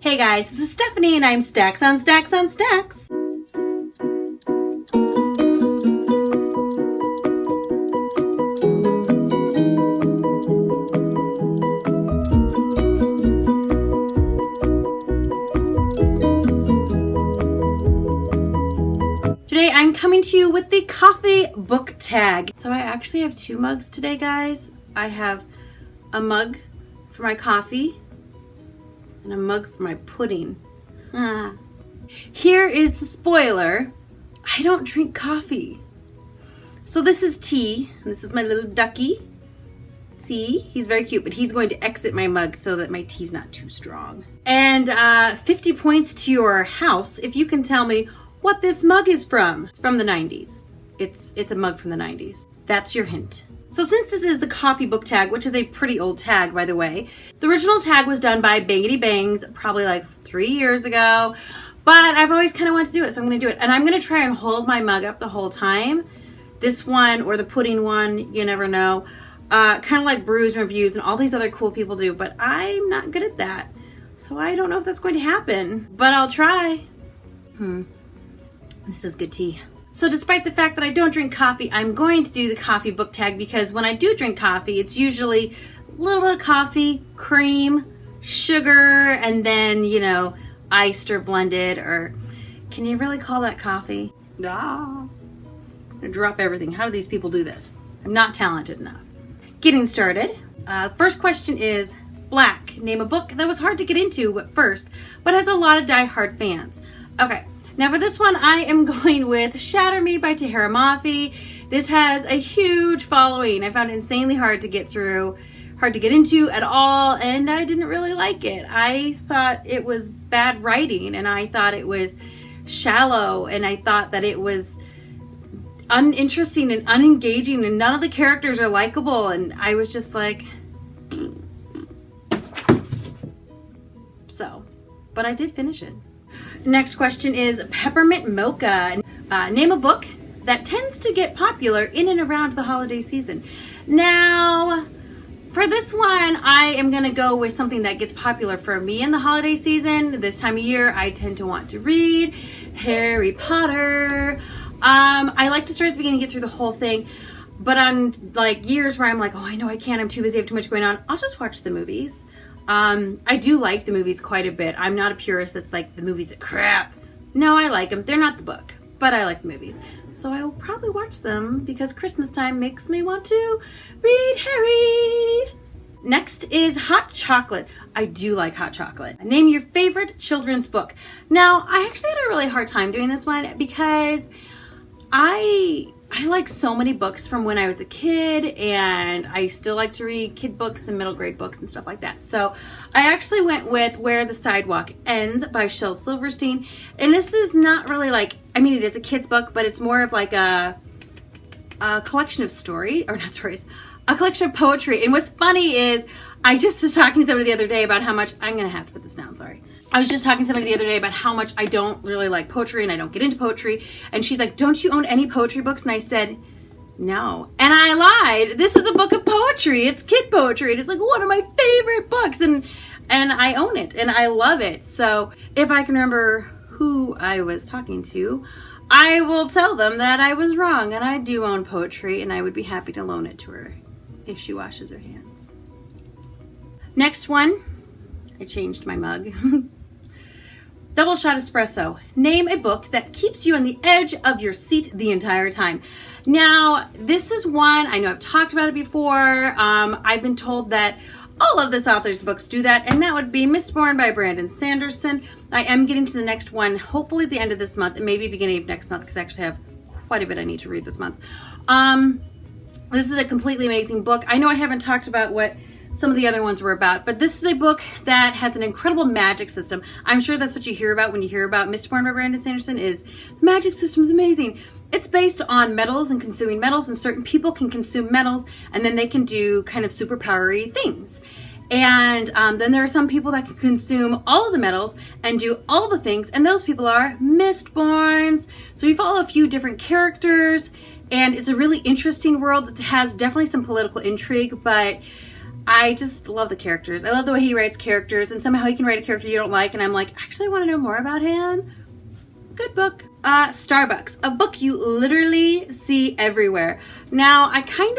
Hey guys, this is Stephanie and I'm Stacks on Stacks on Stacks. Today I'm coming to you with the coffee book tag. So I actually have two mugs today, guys. I have a mug for my coffee and a mug for my pudding. Here is the spoiler. I don't drink coffee. So this is tea, and this is my little ducky. See, he's very cute, but he's going to exit my mug so that my tea's not too strong. And 50 points to your house if you can tell me what this mug is from. It's from the 90s. It's a mug from the 90s. That's your hint. So since this is the coffee book tag, which is a pretty old tag, by the way, the original tag was done by BangadyBangz probably like 3 years ago, but I've always kind of wanted to do it, so I'm going to do it. And I'm going to try and hold my mug up the whole time. This one or the pudding one, you never know. Kind of like Brews Reviews and all these other cool people do, but I'm not good at that. So I don't know if that's going to happen, but I'll try. This is good tea. So despite the fact that I don't drink coffee, I'm going to do the coffee book tag because when I do drink coffee, it's usually a little bit of coffee, cream, sugar, and then, you know, iced or blended, or can you really call that coffee? I'm gonna drop everything. How do these people do this? I'm not talented enough. Getting started. First question is, Black. Name a book that was hard to get into at first, but has a lot of die-hard fans. Okay. Now for this one, I am going with Shatter Me by Tahira Mafi. This has a huge following. I found it insanely hard to get through, hard to get into at all, and I didn't really like it. I thought it was bad writing, and I thought it was shallow, and I thought that it was uninteresting and unengaging, and none of the characters are likable, and I was just like, so, but I did finish it. Next question is Peppermint Mocha. Name a book that tends to get popular in and around the holiday season. Now, for this one, I am going to go with something that gets popular for me in the holiday season. This time of year, I tend to want to read Harry Potter. I like to start at the beginning and get through the whole thing. But on like years where I'm like, oh, I know I can't, I'm too busy, I have too much going on, I'll just watch the movies. I do like the movies quite a bit. I'm not a purist that's like, the movies are crap. No, I like them. They're not the book, but I like the movies. So I will probably watch them because Christmas time makes me want to read Harry. Next is Hot Chocolate. I do like hot chocolate. Name your favorite children's book. Now, I actually had a really hard time doing this one because I like so many books from when I was a kid, and I still like to read kid books and middle grade books and stuff like that. So I actually went with Where the Sidewalk Ends by Shel Silverstein. And this is not really like, I mean, it is a kid's book, but it's more of like a collection of a collection of poetry. And what's funny is I just was talking to somebody the other day about how much, I'm going to have to put this down, sorry. I was just talking to somebody the other day about how much I don't really like poetry and I don't get into poetry. And she's like, don't you own any poetry books? And I said, no. And I lied. This is a book of poetry. It's kid poetry. It is like one of my favorite books. And I own it and I love it. So if I can remember who I was talking to, I will tell them that I was wrong. And I do own poetry and I would be happy to loan it to her if she washes her hands. Next one. I changed my mug. Double shot espresso. Name a book that keeps you on the edge of your seat the entire time. Now, this is one, I know I've talked about it before. I've been told that all of this author's books do that, and that would be Missborne by Brandon Sanderson. I am getting to the next one, hopefully at the end of this month, and maybe beginning of next month, because I actually have quite a bit I need to read this month. This is a completely amazing book. I know I haven't talked about what some of the other ones were about, but this is a book that has an incredible magic system. I'm sure that's what you hear about when you hear about Missborne by Brandon Sanderson, is the magic system is amazing. It's based on metals and consuming metals, and certain people can consume metals and then they can do kind of superpowery things. And then there are some people that can consume all of the metals and do all the things, and those people are Missborns. So we follow a few different characters, and it's a really interesting world that has definitely some political intrigue, but I just love the characters. I love the way he writes characters, and somehow he can write a character you don't like, and I'm like, actually I want to know more about him. Good book. Starbucks, a book you literally see everywhere. Now, I kind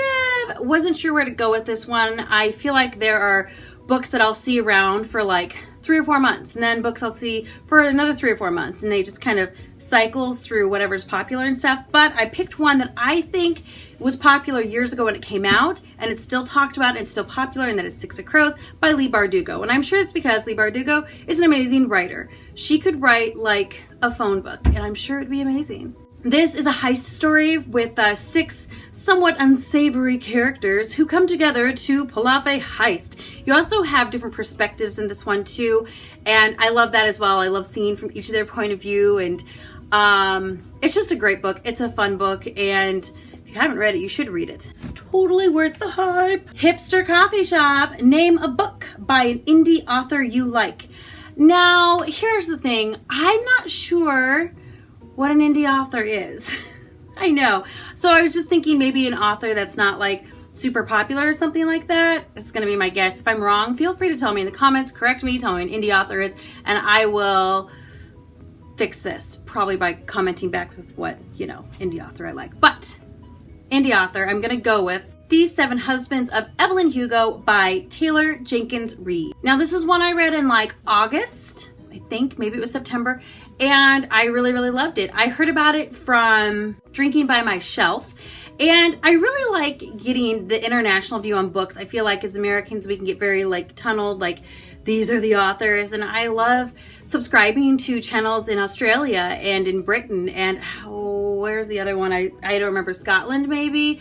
of wasn't sure where to go with this one. I feel like there are books that I'll see around for like 3 or 4 months, and then books I'll see for another 3 or 4 months, and they just kind of cycles through whatever's popular and stuff. But I picked one that I think was popular years ago when it came out, and it's still talked about and still popular, and that is Six of Crows by Leigh Bardugo. And I'm sure it's because Leigh Bardugo is an amazing writer. She could write like a phone book, and I'm sure it'd be amazing. This is a heist story with 6 somewhat unsavory characters who come together to pull off a heist. You also have different perspectives in this one too, and I love that as well. I love seeing from each of their point of view, and it's just a great book. It's a fun book, and if you haven't read it, you should read it. Totally worth the hype. Hipster Coffee Shop, name a book by an indie author you like. Now, here's the thing. I'm not sure what an indie author is. I know. So I was just thinking maybe an author that's not like super popular or something like that. It's going to be my guess. If I'm wrong, feel free to tell me in the comments, correct me, tell me what an indie author is, and I will fix this probably by commenting back with what, indie author I like. But indie author, I'm going to go with These 7 Husbands of Evelyn Hugo by Taylor Jenkins Reid. Now, this is one I read in like August, I think, maybe it was September, and I really, really loved it. I heard about it from Drinking by My Shelf, and I really like getting the international view on books. I feel like as Americans, we can get very like tunneled, like these are the authors, and I love subscribing to channels in Australia and in Britain, and where's the other one? I don't remember, Scotland maybe?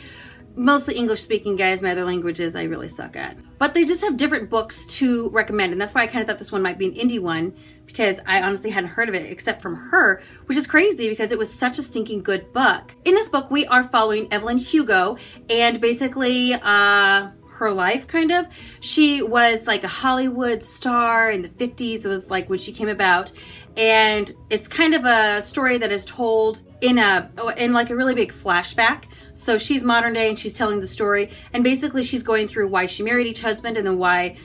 Mostly English speaking, guys. My other languages I really suck at. But they just have different books to recommend, and that's why I kind of thought this one might be an indie one, because I honestly hadn't heard of it except from her, which is crazy because it was such a stinking good book. In this book, we are following Evelyn Hugo, and basically her life, kind of. She was like a Hollywood star in the 50s. It was like when she came about, and it's kind of a story that is told in like a really big flashback. So she's modern day and she's telling the story, and basically she's going through why she married each husband and then why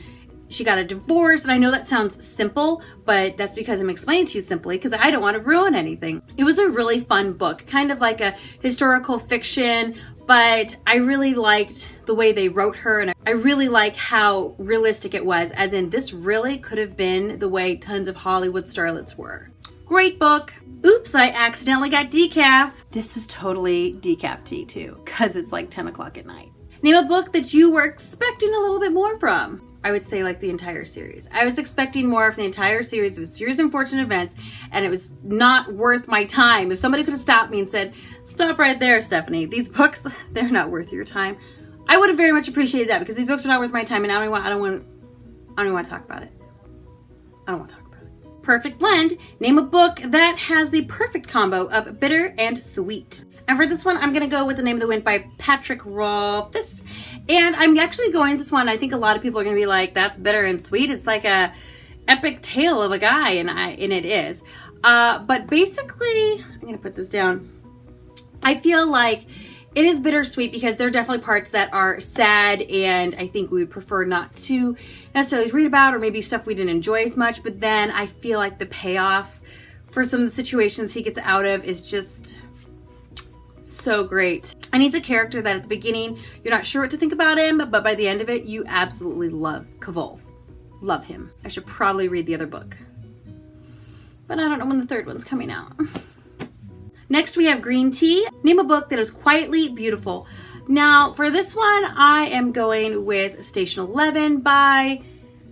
she got a divorce. And I know that sounds simple, but that's because I'm explaining to you simply because I don't want to ruin anything. It was a really fun book, kind of like a historical fiction, but I really liked the way they wrote her, and I really like how realistic it was, as in this really could have been the way tons of Hollywood starlets were. Great book. Oops, I accidentally got decaf. This is totally decaf tea too, because it's like 10 o'clock at night. Name a book that you were expecting a little bit more from. I would say like the entire series. I was expecting more from the entire series. It was a series of unfortunate events, and it was not worth my time. If somebody could have stopped me and said, stop right there, Stephanie. These books, they're not worth your time. I would have very much appreciated that, because these books are not worth my time, and I don't want to talk about it. I don't want to talk about it. Perfect blend. Name a book that has the perfect combo of bitter and sweet. And for this one, I'm going to go with The Name of the Wind by Patrick Rothfuss. And I'm actually going this one. I think a lot of people are going to be like, that's bitter and sweet. It's like a epic tale of a guy, and it is. But basically, I'm going to put this down. I feel like it is bittersweet because there are definitely parts that are sad, and I think we would prefer not to necessarily read about, or maybe stuff we didn't enjoy as much. But then I feel like the payoff for some of the situations he gets out of is just so great. And he's a character that at the beginning, you're not sure what to think about him, but by the end of it, you absolutely love Kvolf. Love him. I should probably read the other book, but I don't know when the third one's coming out. Next, we have Green Tea. Name a book that is quietly beautiful. Now, for this one, I am going with Station 11 by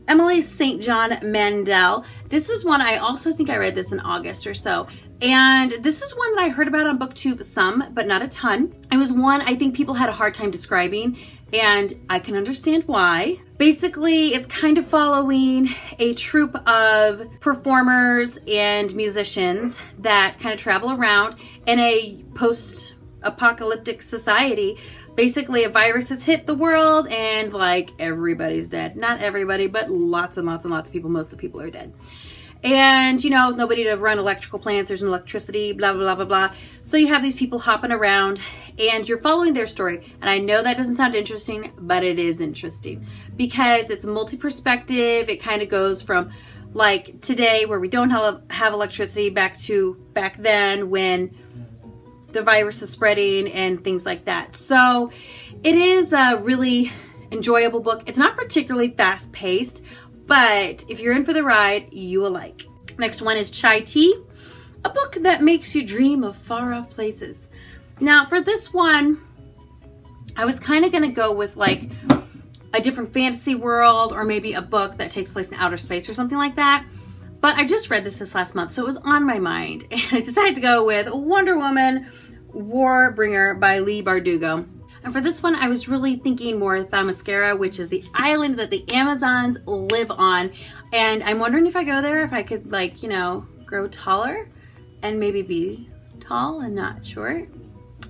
Emily St. John Mandel. This is one, I also think I read this in August or so. And this is one that I heard about on BookTube some, but not a ton. It was one I think people had a hard time describing, and I can understand why. Basically, it's kind of following a troupe of performers and musicians that kind of travel around in a post-apocalyptic society. Basically, a virus has hit the world, and like everybody's dead. Not everybody, but lots and lots and lots of people. Most of the people are dead. And, nobody to run electrical plants, there's no electricity, blah, blah, blah, blah, blah. So you have these people hopping around, and you're following their story. And I know that doesn't sound interesting, but it is interesting because it's multi-perspective. It kind of goes from like today where we don't have electricity back to back then when the virus is spreading and things like that. So it is a really enjoyable book. It's not particularly fast paced, but if you're in for the ride, you will like. Next one is Chai Tea, a book that makes you dream of far off places. Now for this one, I was kind of going to go with like a different fantasy world or maybe a book that takes place in outer space or something like that. But I just read this last month, so it was on my mind. And I decided to go with Wonder Woman Warbringer by Leigh Bardugo. And for this one, I was really thinking more Themyscira, which is the island that the Amazons live on. And I'm wondering if I go there, if I could like, you know, grow taller and maybe be tall and not short,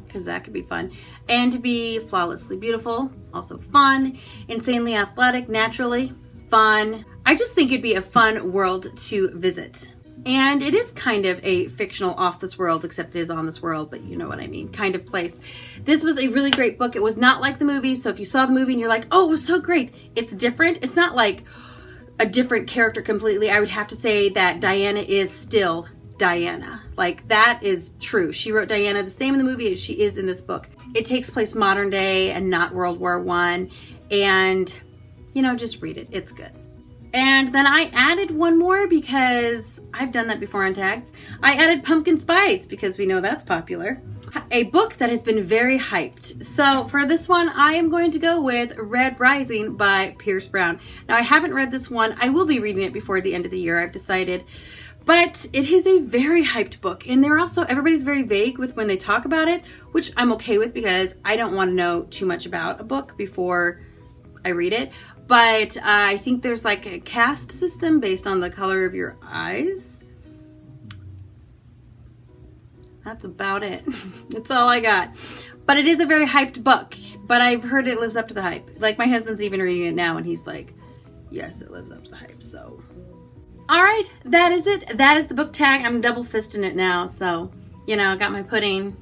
because that could be fun. And to be flawlessly beautiful, also fun, insanely athletic, naturally fun. I just think it'd be a fun world to visit. And it is kind of a fictional off this world, except it is on this world, but you know what I mean, kind of place. This was a really great book. It was not like the movie, so if you saw the movie and you're like, oh, it was so great, it's different. It's not like a different character completely. I would have to say that Diana is still Diana. Like, that is true. She wrote Diana the same in the movie as she is in this book. It takes place modern day and not World War I. And, you know, just read it. It's good. And then I added one more because I've done that before on tags. I added Pumpkin Spice because we know that's popular. A book that has been very hyped. So for this one, I am going to go with Red Rising by Pierce Brown. Now, I haven't read this one. I will be reading it before the end of the year, I've decided. But it is a very hyped book. And they're also, everybody's very vague with when they talk about it, which I'm okay with because I don't want to know too much about a book before I read it. But I think there's like a caste system based on the color of your eyes. That's about it. That's all I got. But it is a very hyped book. But I've heard it lives up to the hype. Like my husband's even reading it now and he's like, yes, it lives up to the hype. So, all right, that is it. That is the book tag. I'm double fisting it now. So, you know, got my pudding,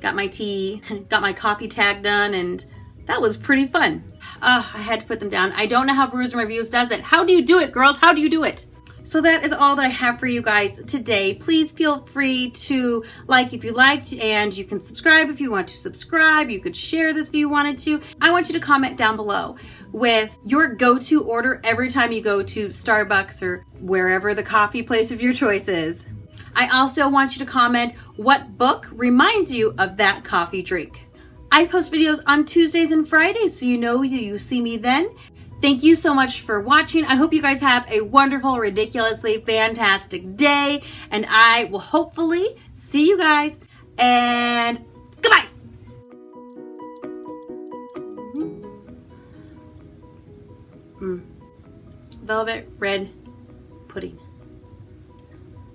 got my tea, got my coffee tag done, and that was pretty fun. I had to put them down. I don't know how Brews and Reviews does it. How do you do it, girls? How do you do it? So that is all that I have for you guys today. Please feel free to like if you liked, and you can subscribe if you want to subscribe. You could share this if you wanted to. I want you to comment down below with your go-to order every time you go to Starbucks or wherever the coffee place of your choice is. I also want you to comment what book reminds you of that coffee drink. I post videos on Tuesdays and Fridays, so you know you see me then. Thank you so much for watching. I hope you guys have a wonderful, ridiculously fantastic day, and I will hopefully see you guys, and goodbye! Velvet red pudding.